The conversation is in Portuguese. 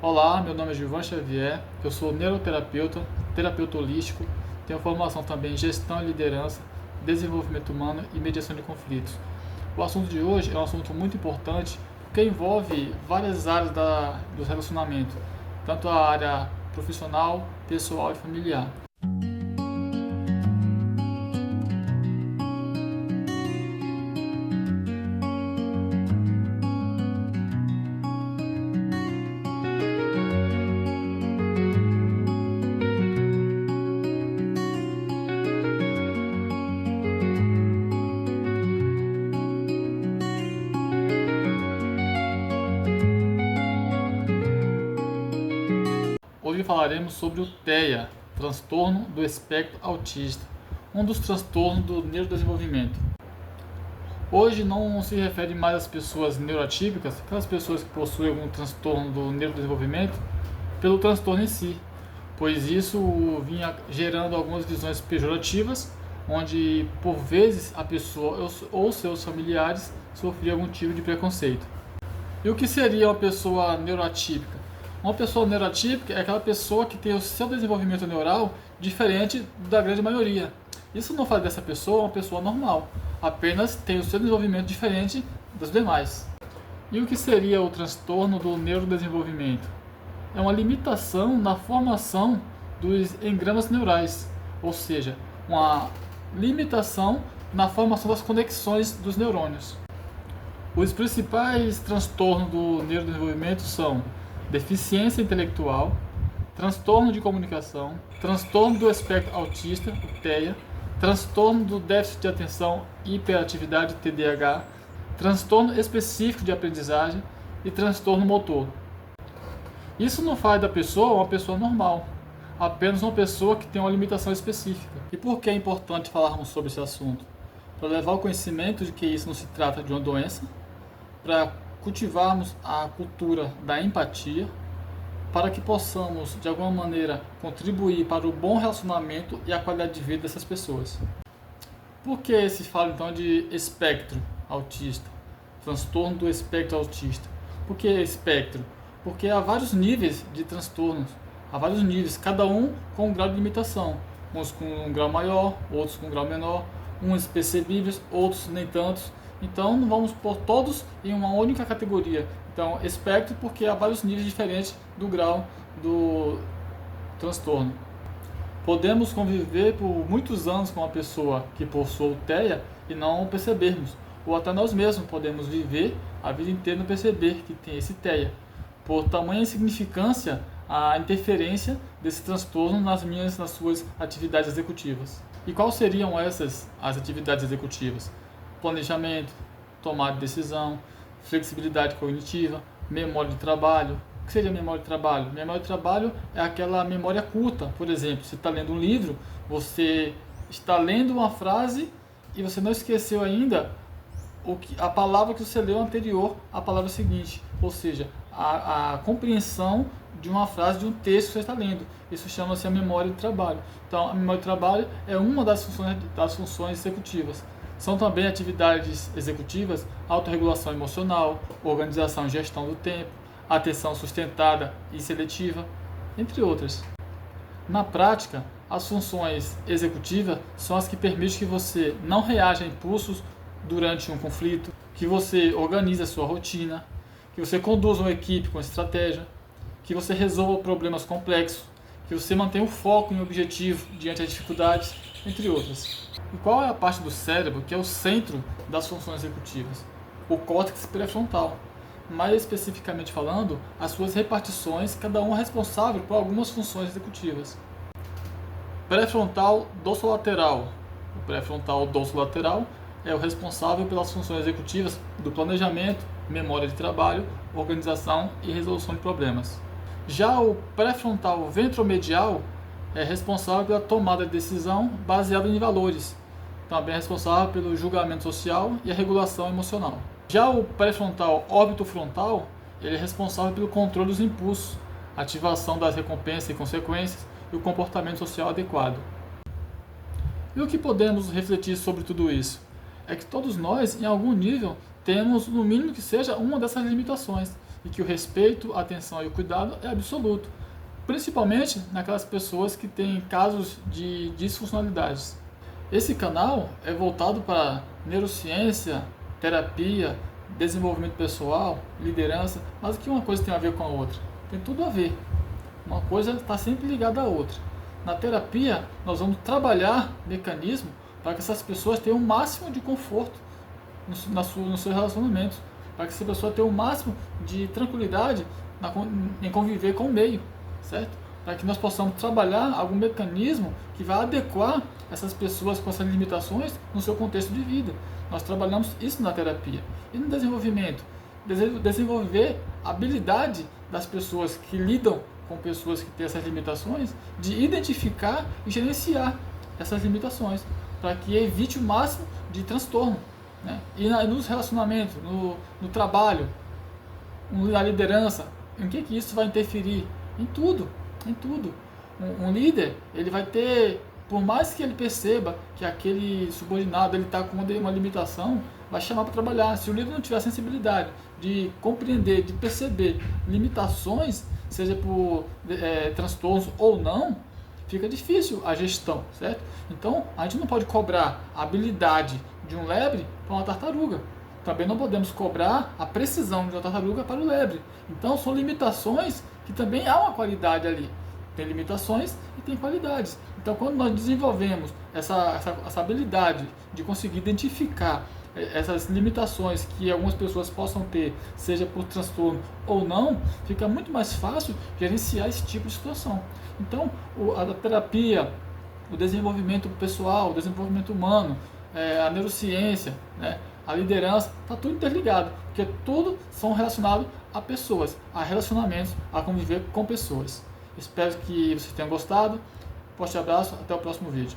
Olá, meu nome é Gilvan Xavier, eu sou neuroterapeuta, terapeuta holístico, tenho formação também em gestão e liderança, desenvolvimento humano e mediação de conflitos. O assunto de hoje é um assunto muito importante porque envolve várias áreas do relacionamento, tanto a área profissional, pessoal e familiar. Hoje falaremos sobre o TEA, transtorno do espectro autista, um dos transtornos do neurodesenvolvimento. Hoje não se refere mais às pessoas neuroatípicas, aquelas pessoas que possuem algum transtorno do neurodesenvolvimento, pelo transtorno em si, pois isso vinha gerando algumas visões pejorativas, onde por vezes a pessoa ou seus familiares sofriam algum tipo de preconceito. E o que seria uma pessoa neuroatípica? Uma pessoa neuroatípica é aquela pessoa que tem o seu desenvolvimento neural diferente da grande maioria. Isso não faz dessa pessoa uma pessoa normal, apenas tem o seu desenvolvimento diferente dos demais. E o que seria o transtorno do neurodesenvolvimento? É uma limitação na formação dos engramas neurais, ou seja, uma limitação na formação das conexões dos neurônios. Os principais transtornos do neurodesenvolvimento são deficiência intelectual, transtorno de comunicação, transtorno do espectro autista, o TEA, transtorno do déficit de atenção e hiperatividade, TDAH, transtorno específico de aprendizagem e transtorno motor. Isso não faz da pessoa uma pessoa normal, apenas uma pessoa que tem uma limitação específica. E por que é importante falarmos sobre esse assunto? Para levar o conhecimento de que isso não se trata de uma doença, para cultivarmos a cultura da empatia, para que possamos, de alguma maneira, contribuir para o bom relacionamento e a qualidade de vida dessas pessoas. Por que se fala então de espectro autista, transtorno do espectro autista? Por que espectro? Porque há vários níveis de transtornos, há vários níveis, cada um com um grau de limitação, uns com um grau maior, outros com um grau menor, uns percebíveis, outros nem tantos. Então não vamos pôr todos em uma única categoria. Então, espectro porque há vários níveis diferentes do grau do transtorno. Podemos conviver por muitos anos com uma pessoa que possui TEA e não percebermos. Ou até nós mesmos podemos viver a vida inteira e não perceber que tem esse TEA. Por tamanha insignificância, a interferência desse transtorno nas suas atividades executivas. E quais seriam essas as atividades executivas? Planejamento, tomada de decisão, flexibilidade cognitiva, memória de trabalho. O que seria memória de trabalho? Memória de trabalho é aquela memória curta. Por exemplo, você está lendo um livro, você está lendo uma frase e você não esqueceu ainda a palavra que você leu anterior à palavra seguinte. Ou seja, a compreensão de uma frase, de um texto que você está lendo. Isso chama-se a memória de trabalho. Então, a memória de trabalho é uma das funções executivas. São também atividades executivas, autorregulação emocional, organização e gestão do tempo, atenção sustentada e seletiva, entre outras. Na prática, as funções executivas são as que permitem que você não reaja a impulsos durante um conflito, que você organize a sua rotina, que você conduza uma equipe com estratégia, que você resolva problemas complexos, que você mantenha o foco em um objetivo diante das dificuldades, entre outras. E qual é a parte do cérebro que é o centro das funções executivas? O córtex pré-frontal. Mais especificamente falando, as suas repartições, cada um é responsável por algumas funções executivas. Pré-frontal dorsolateral. O pré-frontal dorsolateral é o responsável pelas funções executivas do planejamento, memória de trabalho, organização e resolução de problemas. Já o pré-frontal ventromedial é responsável pela tomada de decisão baseada em valores. Também é responsável pelo julgamento social e a regulação emocional. Já o pré-frontal órbito-frontal, ele é responsável pelo controle dos impulsos, ativação das recompensas e consequências e o comportamento social adequado. E o que podemos refletir sobre tudo isso? É que todos nós, em algum nível, temos, no mínimo que seja, uma dessas limitações. e que o respeito, a atenção e o cuidado é absoluto, principalmente naquelas pessoas que têm casos de disfuncionalidades. Esse canal é voltado para neurociência, terapia, desenvolvimento pessoal, liderança, mas o que uma coisa tem a ver com a outra? Tem tudo a ver. Uma coisa está sempre ligada à outra. Na terapia, nós vamos trabalhar mecanismos para que essas pessoas tenham o máximo de conforto nos seus relacionamentos, para que essa pessoa tenha o máximo de tranquilidade em conviver com o meio, certo? Para que nós possamos trabalhar algum mecanismo que vai adequar essas pessoas com essas limitações no seu contexto de vida. Nós trabalhamos isso na terapia. E no desenvolvimento? Desenvolver a habilidade das pessoas que lidam com pessoas que têm essas limitações, de identificar e gerenciar essas limitações, para que evite o máximo de transtorno. Né? E nos relacionamentos, no trabalho, na liderança, em que isso vai interferir? Em tudo, em tudo. Um líder, ele vai ter, por mais que ele perceba que aquele subordinado está com uma limitação, vai chamar para trabalhar. Se o líder não tiver a sensibilidade de compreender, de perceber limitações, seja por transtornos ou não, fica difícil a gestão, certo? Então, a gente não pode cobrar a habilidade de um lebre para uma tartaruga. Também não podemos cobrar a precisão de uma tartaruga para o lebre. Então, são limitações que também há uma qualidade ali. Tem limitações e tem qualidades. Então, quando nós desenvolvemos essa habilidade de conseguir identificar essas limitações que algumas pessoas possam ter, seja por transtorno ou não, fica muito mais fácil gerenciar esse tipo de situação. Então, a terapia, o desenvolvimento pessoal, o desenvolvimento humano, a neurociência, né, a liderança, está tudo interligado, porque tudo são relacionados a pessoas, a relacionamentos, a conviver com pessoas. Espero que vocês tenham gostado. Forte abraço, até o próximo vídeo.